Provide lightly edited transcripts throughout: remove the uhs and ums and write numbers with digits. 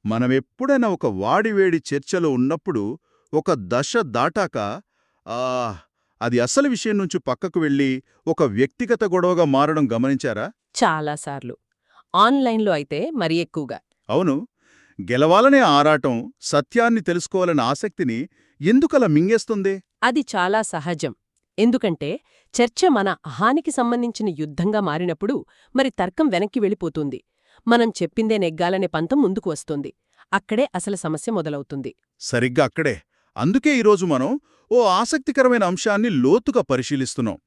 మనమెప్పుడైనా ఒక వాడివేడి చర్చలో ఉన్నప్పుడు ఒక దశ దాటాక ఆ అది అసలు విషయం నుంచి పక్కకు వెళ్ళి ఒక వ్యక్తిగత గొడవగా మారడం గమనించారా? చాలాసార్లు. ఆన్‌లైన్‌లో అయితే మరీ ఎక్కువగా. అవును. గెలవాలనే ఆరాటం, సత్యాన్ని తెలుసుకోవాలనే ఆసక్తిని ఎందుకలా మింగేస్తుంది? అది చాలా సహజం. ఎందుకంటే చర్చ మన అహానికి సంబంధించిన యుద్ధంగా మారినప్పుడు మరి తర్కం వెనక్కి వెళ్ళిపోతుంది. మనం చెప్పిందే నెగ్గాలనే పంతం ముందుకు వస్తుంది. అక్కడే అసలు సమస్య మొదలవుతుంది. సరిగ్గా అక్కడే. అందుకే ఈరోజు మనం ఓ ఆసక్తికరమైన అంశాన్ని లోతుగా పరిశీలిస్తున్నాం.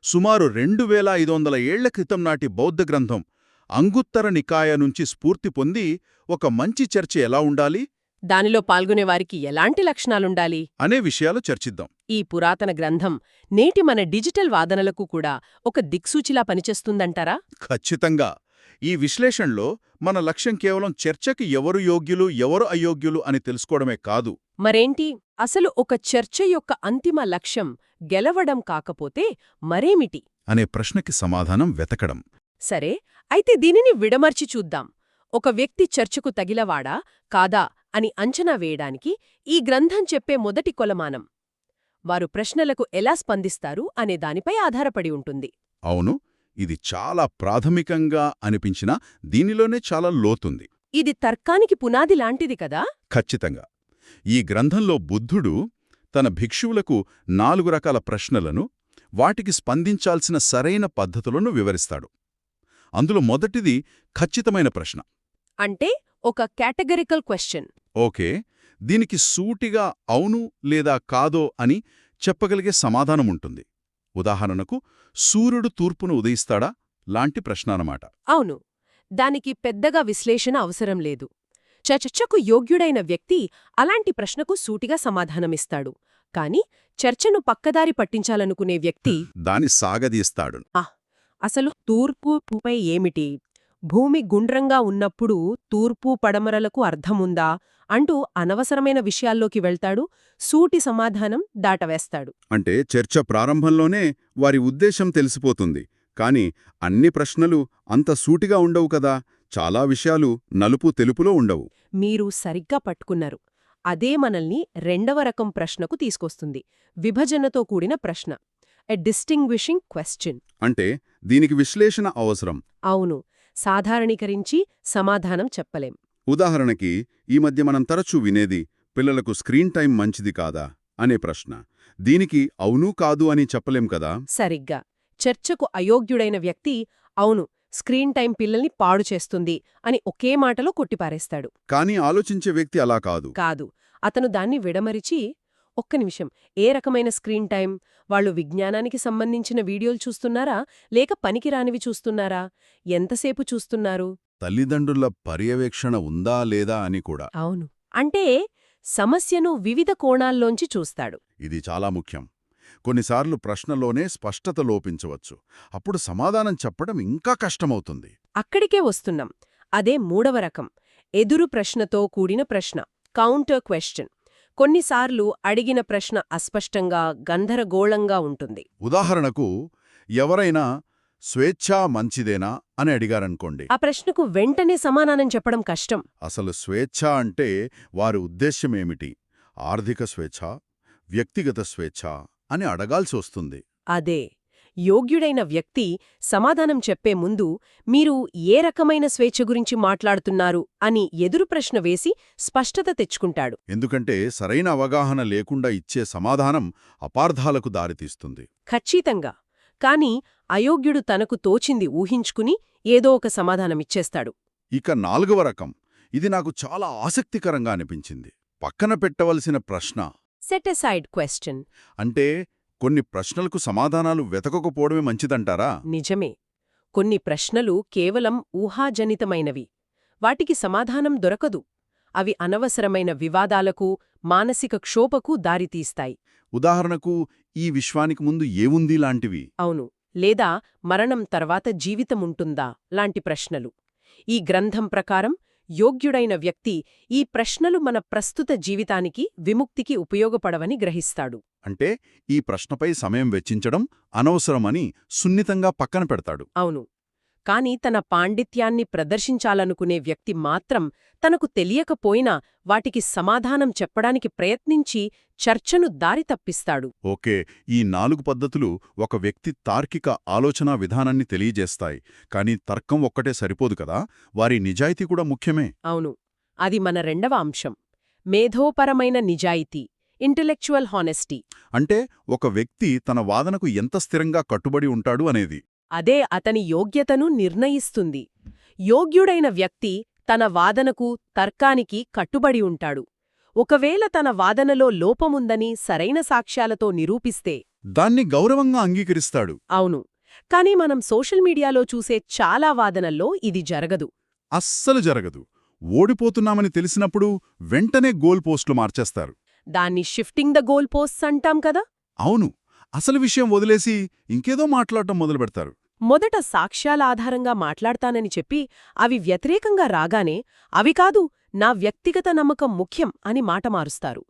సుమారు 2500 ఏళ్ల క్రితం నాటి బౌద్ధ గ్రంథం అంగుత్తర నికాయ నుంచి స్ఫూర్తి పొంది ఒక మంచి చర్చ ఎలా ఉండాలి దానిలో పాల్గొనేవారికి ఎలాంటి లక్షణాలుండాలి? అనే విషయాలు చర్చిద్దాం. ఈ పురాతన గ్రంథం నేటి మన డిజిటల్ వాదనలకు కూడా ఒక దిక్సూచిలా పనిచేస్తుందంటారా? ఖచ్చితంగా. ఈ విశ్లేషణలో మన లక్ష్యం కేవలం చర్చకి ఎవరు యోగ్యులు, ఎవరు అయోగ్యులు అని తెలుసుకోవడమే కాదు. మరేంటి? అసలు ఒక చర్చ యొక్క అంతిమ లక్ష్యం గెలవడం కాకపోతే మరేమిటి? అనే ప్రశ్నకి సమాధానం వెతకడం. సరే, అయితే దీనిని విడమర్చి చూద్దాం. ఒక వ్యక్తి చర్చకు తగిలవాడా కాదా అని అంచనా వేయడానికి ఈ గ్రంథం చెప్పే మొదటి కొలమానం వారు ప్రశ్నలకు ఎలా స్పందిస్తారు అనే దానిపై ఆధారపడి ఉంటుంది. అవును, ఇది చాలా ప్రాథమికంగా అనిపించినా దీనిలోనే చాలా లోతుంది. ఇది తర్కానికి పునాది లాంటిది కదా? ఖచ్చితంగా. ఈ గ్రంథంలో బుద్ధుడు తన భిక్షువులకు 4 రకాల ప్రశ్నలను, వాటికి స్పందించాల్సిన సరైన పద్ధతులను వివరిస్తాడు. అందులో మొదటిది ఖచ్చితమైన ప్రశ్న. అంటే ఒక కేటగరికల్ క్వశ్చన్. ఓకే, దీనికి సూటిగా అవును లేదా కాదో అని చెప్పగలిగే సమాధానముంటుంది. ఉదాహరణకు, సూర్యుడు తూర్పును ఉదయిస్తాడా లాంటి ప్రశ్ననమాట. అవును, దానికి పెద్దగా విశ్లేషణ అవసరం లేదు. చర్చకు యోగ్యుడైన వ్యక్తి అలాంటి ప్రశ్నకు సూటిగా సమాధానమిస్తాడు. కాని చర్చను పక్కదారి పట్టించాలనుకునే వ్యక్తి దాని సాగదీస్తాడు. అసలు తూర్పుపై ఏమిటి? భూమి గుండ్రంగా ఉన్నప్పుడు తూర్పు పడమరలకు అర్థముందా అంటూ అనవసరమైన విషయాల్లోకి వెళ్తాడు. సూటి సమాధానం దాటవేస్తాడు. అంటే చర్చ ప్రారంభంలోనే వారి ఉద్దేశం తెలిసిపోతుంది. కాని అన్ని ప్రశ్నలు అంత సూటిగా ఉండవు కదా. చాలా విషయాలు నలుపు తెలుపులో ఉండవు. మీరు సరిగ్గా పట్టుకున్నారు. అదే మనల్ని రెండవ రకం ప్రశ్నకు తీసుకొస్తుంది. విభజనతో కూడిన ప్రశ్న. ఎ డిస్టింగ్విషింగ్ క్వశ్చన్. అంటే దీనికి విశ్లేషణ అవసరం. అవును, సాధారణీకరించి సమాధానం చెప్పలేం. ఉదాహరణకి, ఈ మధ్య మనం తరచూ వినేది పిల్లలకు స్క్రీన్ టైం మంచిది కాదా అనే ప్రశ్న. దీనికి అవును కాదు అని చెప్పలేం కదా. సరిగ్గా. చర్చకు అయోగ్యుడైన వ్యక్తి అవును, స్క్రీన్ టైం పిల్లల్ని పాడు చేస్తుంది అని ఒకే మాటలో కొట్టిపారేస్తాడు. కానీ ఆలోచించే వ్యక్తి అలా కాదు. కాదు, అతను దాన్ని విడమరిచి ఒక్క నిమిషం, ఏ రకమైన స్క్రీన్ టైం? వాళ్ళు విజ్ఞానానికి సంబంధించిన వీడియోలు చూస్తున్నారా లేక పనికిరానివి చూస్తున్నారా? ఎంతసేపు చూస్తున్నారు? తల్లిదండ్రుల పర్యవేక్షణ ఉందా లేదా అని కూడా. అవును, అంటే సమస్యను వివిధ కోణాల్లోంచి చూస్తాడు. ఇది చాలా ముఖ్యం. కొన్నిసార్లు ప్రశ్నలోనే స్పష్టత లోపించవచ్చు. అప్పుడు సమాధానం చెప్పడం ఇంకా కష్టమవుతుంది. అక్కడికే వస్తున్నాం. అదే మూడవ రకం, ఎదురు ప్రశ్నతో కూడిన ప్రశ్న, కౌంటర్ క్వశ్చన్. కొన్నిసార్లు అడిగిన ప్రశ్న అస్పష్టంగా, గందరగోళంగా ఉంటుంది. ఉదాహరణకు, ఎవరైనా స్వేచ్ఛ మంచిదేనా అని అడిగారనుకోండి. ఆ ప్రశ్నకు వెంటనే సమాధానం చెప్పడం కష్టం. అసలు స్వేచ్ఛ అంటే వారి ఉద్దేశ్యమేమిటి? ఆర్థిక స్వేచ్ఛ, వ్యక్తిగత స్వేచ్ఛ అని అడగాల్సి వస్తుంది. అదే, యోగ్యుడైన వ్యక్తి సమాధానం చెప్పే ముందు మీరు ఏ రకమైన స్వేచ్ఛ గురించి మాట్లాడుతున్నారు అని ఎదురు ప్రశ్న వేసి స్పష్టత తెచ్చుకుంటాడు. ఎందుకంటే సరైన అవగాహన లేకుండా ఇచ్చే సమాధానం అపార్థాలకు దారితీస్తుంది. ఖచ్చితంగా. కాని అయోగ్యుడు తనకు తోచింది ఊహించుకుని ఏదో ఒక సమాధానమిచ్చేస్తాడు. ఇక 4వ రకం, ఇది నాకు చాలా ఆసక్తికరంగా అనిపించింది. పక్కన పెట్టవలసిన ప్రశ్న. Set-aside question. అంటే కొన్ని ప్రశ్నలకు సమాధానాలు వెతకకపోవడమే మంచిదంటారా? నిజమే. కొన్ని ప్రశ్నలు కేవలం ఊహాజనితమైనవి. వాటికి సమాధానం దొరకదు. అవి అనవసరమైన వివాదాలకు, మానసిక క్షోభకు దారితీస్తాయి. ఉదాహరణకు, ఈ విశ్వానికి ముందు ఏముంది లాంటివి. అవును, లేదా మరణం తర్వాత జీవితముంటుందా లాంటి ప్రశ్నలు. ఈ గ్రంథం ప్రకారం యోగ్యుడైన వ్యక్తి ఈ ప్రశ్నలు మన ప్రస్తుత జీవితానికి, విముక్తికి ఉపయోగపడవని గ్రహిస్తాడు. అంటే ఈ ప్రశ్నపై సమయం వెచ్చించడం అనవసరమని సున్నితంగా పక్కన పెడతాడు. అవును, కాని తన పాండిత్యాన్ని ప్రదర్శించాలనుకునే వ్యక్తి మాత్రం తనకు తెలియకపోయినా వాటికి సమాధానం చెప్పడానికి ప్రయత్నించి చర్చను దారి తప్పిస్తాడు. ఓకే, ఈ 4 పద్ధతులు ఒక వ్యక్తి తార్కిక ఆలోచనా విధానాన్ని తెలియజేస్తాయి. కానీ తర్కం ఒక్కటే సరిపోదు కదా, వారి నిజాయితీ కూడా ముఖ్యమే. అవును, అది మన రెండవ అంశం. మేధోపరమైన నిజాయితీ, ఇంటెలెక్చువల్ హానెస్టీ. అంటే ఒక వ్యక్తి తన వాదనకు ఎంత స్థిరంగా కట్టుబడి ఉంటాడు అనేది. అదే అతని యోగ్యతను నిర్ణయిస్తుంది. యోగ్యుడైన వ్యక్తి తన వాదనకు, తర్కానికి కట్టుబడి ఉంటాడు. ఒకవేళ తన వాదనలో లోపముందని సరైన సాక్ష్యాలతో నిరూపిస్తే దాన్ని గౌరవంగా అంగీకరిస్తాడు. అవును, కానీ మనం సోషల్ మీడియాలో చూసే చాలా వాదనల్లో ఇది జరగదు. అస్సలు జరగదు. ఓడిపోతున్నామని తెలిసినప్పుడు వెంటనే గోల్ పోస్టులు మార్చేస్తారు. దాన్ని షిఫ్టింగ్ ద గోల్ పోస్ట్స్ అంటాం కదా. అవును, అసలు విషయం వదిలేసి ఇంకేదో మాట్లాడటం మొదలుపెడతారు. మొదట సాక్ష్యాల ఆధారంగా మాట్లాడతానని చెప్పి అవి వ్యతిరేకంగా రాగానే అవి కాదు, నా వ్యక్తిగత నమ్మకం ముఖ్యం అని మాట మారుస్తారు.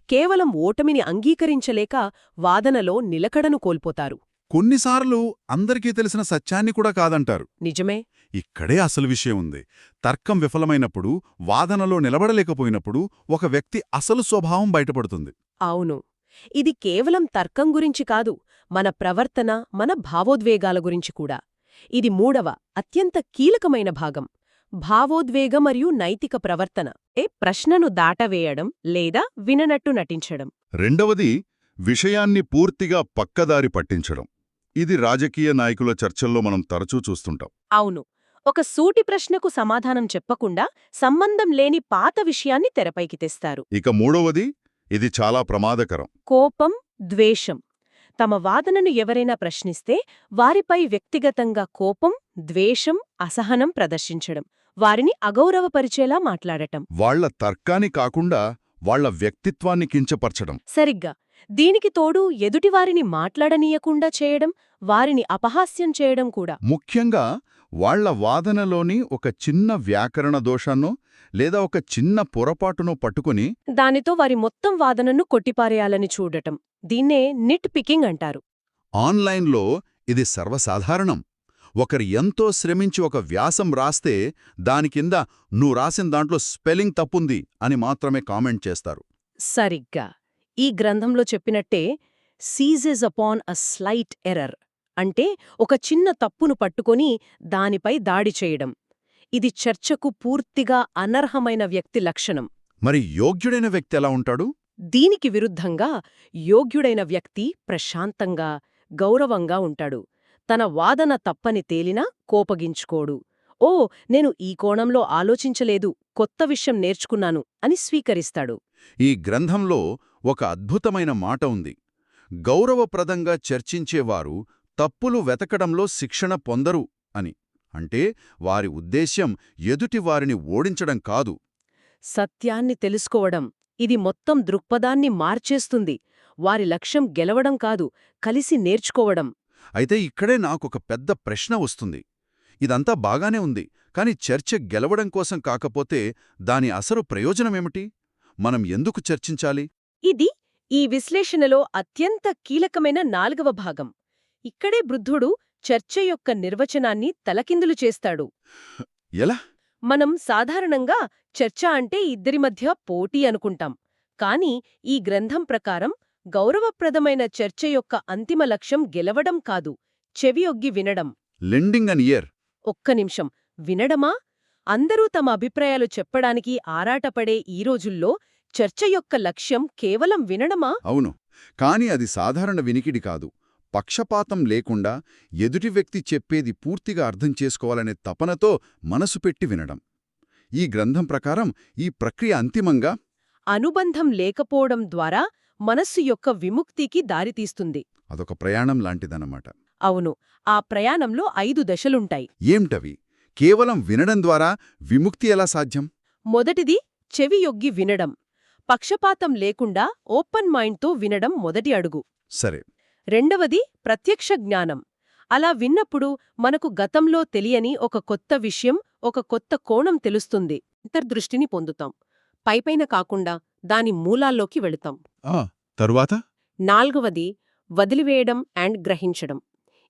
కేవలం ఓటమిని అంగీకరించలేక వాదనలో నిలకడను కోల్పోతారు. కొన్నిసార్లు అందరికీ తెలిసిన సత్యాన్ని కూడా కాదంటారు. నిజమే. ఇక్కడే అసలు విషయం ఉంది. తర్కం విఫలమైనప్పుడు, వాదనలో నిలబడలేకపోయినప్పుడు ఒక వ్యక్తి అసలు స్వభావం బయటపడుతుంది. అవును, ఇది కేవలం తర్కం గురించి కాదు, మన ప్రవర్తన, మన భావోద్వేగాల గురించి కూడా. ఇది మూడవ, అత్యంత కీలకమైన భాగం. భావోద్వేగ మరియు నైతిక ప్రవర్తన. ప్రశ్నను దాటవేయడం లేదా విననట్టు నటించడం. రెండవది, విషయాన్ని పూర్తిగా పక్కదారి పట్టించడం. ఇది రాజకీయ నాయకుల చర్చల్లో మనం తరచూ చూస్తుంటాం. అవును, ఒక సూటి ప్రశ్నకు సమాధానం చెప్పకుండా సంబంధం లేని పాత విషయాన్ని తెరపైకి తెస్తారు. ఇక మూడవది, ఇది చాలా ప్రమాదకరం. కోపం, ద్వేషం. తమ వాదనను ఎవరైనా ప్రశ్నిస్తే వారిపై వ్యక్తిగతంగా కోపం, ద్వేషం, అసహనం ప్రదర్శించడం, వారిని అగౌరవపరిచేలా మాట్లాడటం. వాళ్ల తర్కాన్ని కాకుండా వాళ్ల వ్యక్తిత్వాన్ని కించపరచడం. సరిగ్గా. దీనికి తోడు ఎదుటివారిని మాట్లాడనీయకుండా చేయడం, వారిని అపహాస్యం చేయడం కూడా. ముఖ్యంగా వాళ్ల వాదనలోని ఒక చిన్న వ్యాకరణ దోషాన్నో లేదా ఒక చిన్న పొరపాటునో పట్టుకుని దానితో వారి మొత్తం వాదనను కొట్టిపారేయాలని చూడటం. దీన్నే నిట్ పికింగ్ అంటారు. ఆన్లైన్లో ఇది సర్వసాధారణం. ఒకరు ఎంతో శ్రమించి ఒక వ్యాసం రాస్తే దాని కింద "నువ్వు రాసిన దాంట్లో స్పెల్లింగ్ తప్పుంది" అని మాత్రమే కామెంట్ చేస్తారు. సరిగ్గా. ఈ గ్రంథంలో చెప్పినట్టే ceases upon a slight error అంటే ఒక చిన్న తప్పును పట్టుకొని దానిపై దాడి చేయడం. ఇది చర్చకు పూర్తిగా అనర్హమైన వ్యక్తి లక్షణం. మరి యోగ్యుడైన వ్యక్తి ఎలా ఉంటాడు? దీనికి విరుద్ధంగా యోగ్యుడైన వ్యక్తి ప్రశాంతంగా, గౌరవంగా ఉంటాడు. తన వాదన తప్పని తేలినా కోపగించుకోడు. "ఓ, నేను ఈ కోణంలో ఆలోచించలేదు, కొత్త విషయం నేర్చుకున్నాను" అని స్వీకరిస్తాడు. ఈ గ్రంథంలో ఒక అద్భుతమైన మాట ఉంది. గౌరవప్రదంగా చర్చించేవారు తప్పులు వెతకడంలో శిక్షణ పొందరు అని. అంటే వారి ఉద్దేశ్యం ఎదుటివారిని ఓడించడం కాదు, సత్యాన్ని తెలుసుకోవడం. ఇది మొత్తం దృక్పథాన్ని మార్చేస్తుంది. వారి లక్ష్యం గెలవడం కాదు, కలిసి నేర్చుకోవడం. అయితే ఇక్కడే నాకొక పెద్ద ప్రశ్న వస్తుంది. ఇదంతా బాగానే ఉంది, కాని చర్చ గెలవడం కోసం కాకపోతే దాని అసలు ప్రయోజనమేమిటి? మనం ఎందుకు చర్చించాలి? ఇది ఈ విశ్లేషణలో అత్యంత కీలకమైన 4వ భాగం. ఇక్కడే బుద్ధుడు చర్చ యొక్క నిర్వచనాన్ని తలకిందులు చేస్తాడు. ఎలా? మనం సాధారణంగా చర్చ అంటే ఇద్దరి మధ్య పోటీ అనుకుంటాం. కాని ఈ గ్రంథం ప్రకారం గౌరవప్రదమైన చర్చ యొక్క అంతిమ లక్ష్యం గెలవడం కాదు, చెవియొగ్గి వినడం. లెండింగ్ అన్ ఇయర్. ఒక్క నిమిషం, వినడమా? అందరూ తమ అభిప్రాయాలు చెప్పడానికి ఆరాటపడే ఈ రోజుల్లో చర్చ యొక్క లక్ష్యం కేవలం వినడమా? అవును, కాని అది సాధారణ వినికిడి కాదు. పక్షపాతం లేకుండా ఎదుటి వ్యక్తి చెప్పేది పూర్తిగా అర్థం చేసుకోవాలనే తపనతో మనసు పెట్టి వినడం. ఈ గ్రంథం ప్రకారం ఈ ప్రక్రియ అంతిమంగా అనుబంధం లేకపోవడం ద్వారా మనస్సు యొక్క విముక్తికి దారితీస్తుంది. అదొక ప్రయాణం లాంటిదన్నమాట. అవును, ఆ ప్రయాణంలో 5 దశలుంటాయి. ఏమిటవి? కేవలం వినడం ద్వారా విముక్తి ఎలా సాధ్యం? మొదటిది చెవియొగ్గి వినడం. పక్షపాతం లేకుండా ఓపెన్ మైండ్తో వినడం మొదటి అడుగు. సరే. రెండవది ప్రత్యక్ష జ్ఞానం. అలా విన్నప్పుడు మనకు గతంలో తెలియని ఒక కొత్త విషయం, ఒక కొత్త కోణం తెలుస్తుంది. అంతర్దృష్టిని పొందుతాం. పైపైన కాకుండా దాని మూలాల్లోకి వెళుతాం. తరువాత? నాల్గవది వదిలివేయడం అండ్ గ్రహించడం.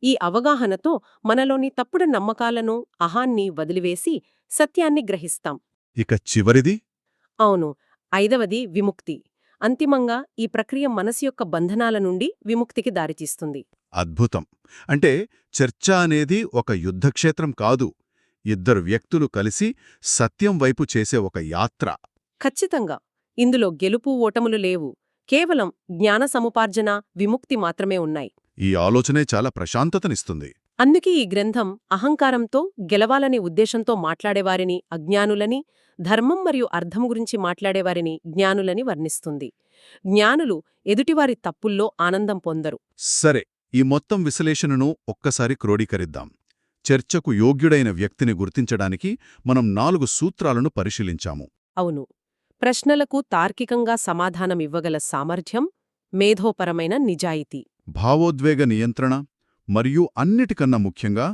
ఈ అవగాహనతో మనలోని తప్పుడు నమ్మకాలను, అహాన్ని వదిలివేసి సత్యాన్ని గ్రహిస్తాం. ఇక చివరిది అవును. ఐదవది విముక్తి. అంతిమంగా ఈ ప్రక్రియ మనసు యొక్క బంధనాల నుండి విముక్తికి దారితీస్తుంది. అద్భుతం. అంటే చర్చ అనేది ఒక యుద్ధక్షేత్రం కాదు, ఇద్దరు వ్యక్తులు కలిసి సత్యం వైపు చేసే ఒక యాత్ర. ఖచ్చితంగా. ఇందులో గెలుపు ఓటములు లేవు. కేవలం జ్ఞాన సముపార్జన, విముక్తి మాత్రమే ఉన్నాయి. ఈ ఆలోచనే చాలా ప్రశాంతతనిస్తుంది. అందుకే ఈ గ్రంథం అహంకారంతో, గెలవాలనే ఉద్దేశంతో మాట్లాడేవారిని అజ్ఞానులని, ధర్మం మరియు అర్థం గురించి మాట్లాడేవారిని జ్ఞానులని వర్ణిస్తుంది. జ్ఞానులు ఎదుటివారి తప్పుల్లో ఆనందం పొందరు. సరే, ఈ మొత్తం విశ్లేషణను ఒక్కసారి క్రోడీకరిద్దాం. చర్చకు యోగ్యుడైన వ్యక్తిని గుర్తించడానికి మనం 4 సూత్రాలను పరిశీలించాము. అవును. ప్రశ్నలకు తార్కికంగా సమాధానమివ్వగల సామర్థ్యం, మేధోపరమైన నిజాయితీ. భావోద్వేగ నియంత్రణ, మరియు అన్నిటికన్నా ముఖ్యంగా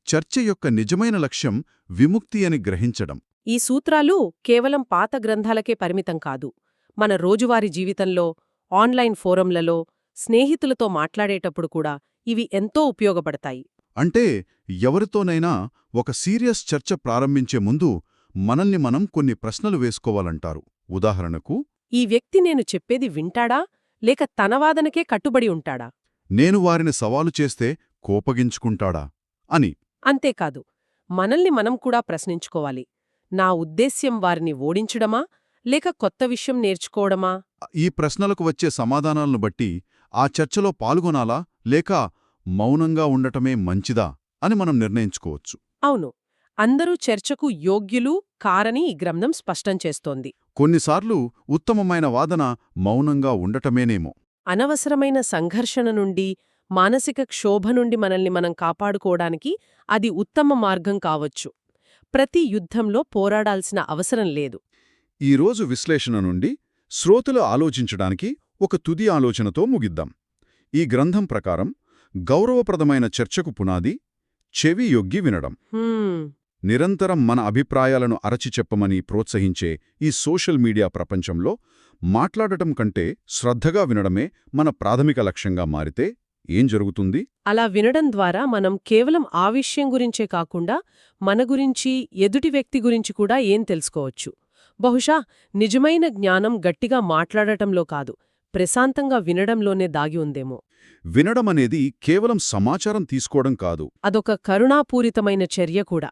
చర్చ యొక్క నిజమైన లక్ష్యం విముక్తి అని గ్రహించడం. ఈ సూత్రాలు కేవలం పాత గ్రంథాలకే పరిమితం కాదు. మన రోజువారీ జీవితంలో, ఆన్లైన్ ఫోరంలలో, స్నేహితులతో మాట్లాడేటప్పుడు కూడా ఇవి ఎంతో ఉపయోగపడతాయి. అంటే ఎవరితోనైనా ఒక సీరియస్ చర్చ ప్రారంభించే ముందు మనల్ని మనం కొన్ని ప్రశ్నలు వేసుకోవాలంటారు. ఉదాహరణకు, ఈ వ్యక్తి నేను చెప్పేది వింటాడా, లేక తన వాదనకే కట్టుబడి ఉంటాడా? నేను వారిని సవాలు చేస్తే కోపగించుకుంటాడా అని. అంతేకాదు, మనల్ని మనం కూడా ప్రశ్నించుకోవాలి. నా ఉద్దేశ్యం వారిని ఓడించడమా, లేక కొత్త విషయం నేర్చుకోవడమా? ఈ ప్రశ్నలకు వచ్చే సమాధానాలను బట్టి ఆ చర్చలో పాల్గొనాలా లేక మౌనంగా ఉండటమే మంచిదా అని మనం నిర్ణయించుకోవచ్చు. అవును. అందరూ చర్చకు యోగ్యులు కారని ఈ గ్రంథం స్పష్టం చేస్తోంది. కొన్నిసార్లు ఉత్తమమైన వాదన మౌనంగా ఉండటమేనేమో. అనవసరమైన సంఘర్షణ నుండి, మానసిక క్షోభ నుండి మనల్ని మనం కాపాడుకోవడానికి అది ఉత్తమ మార్గం కావచ్చు. ప్రతి యుద్ధంలో పోరాడాల్సిన అవసరం లేదు. ఈరోజు విశ్లేషణ నుండి శ్రోతలు ఆలోచించడానికి ఒక తుది ఆలోచనతో ముగిద్దాం. ఈ గ్రంథం ప్రకారం గౌరవప్రదమైన చర్చకు పునాది చెవి యొగ్గి వినడం. నిరంతరం మన అభిప్రాయాలను అరచి చెప్పమని ప్రోత్సహించే ఈ సోషల్ మీడియా ప్రపంచంలో మాట్లాడటం కంటే శ్రద్ధగా వినడమే మన ప్రాథమిక లక్ష్యంగా మారితే ఏం జరుగుతుంది? అలా వినడం ద్వారా మనం కేవలం ఆ విషయం గురించే కాకుండా మన గురించి, ఎదుటి వ్యక్తి గురించి కూడా ఏం తెలుసుకోవచ్చు. బహుశా నిజమైన జ్ఞానం గట్టిగా మాట్లాడటంలో కాదు, ప్రశాంతంగా వినడంలోనే దాగి ఉందేమో. వినడమనేది కేవలం సమాచారం తీసుకోవడం కాదు, అదొక కరుణాపూరితమైన చర్య కూడా.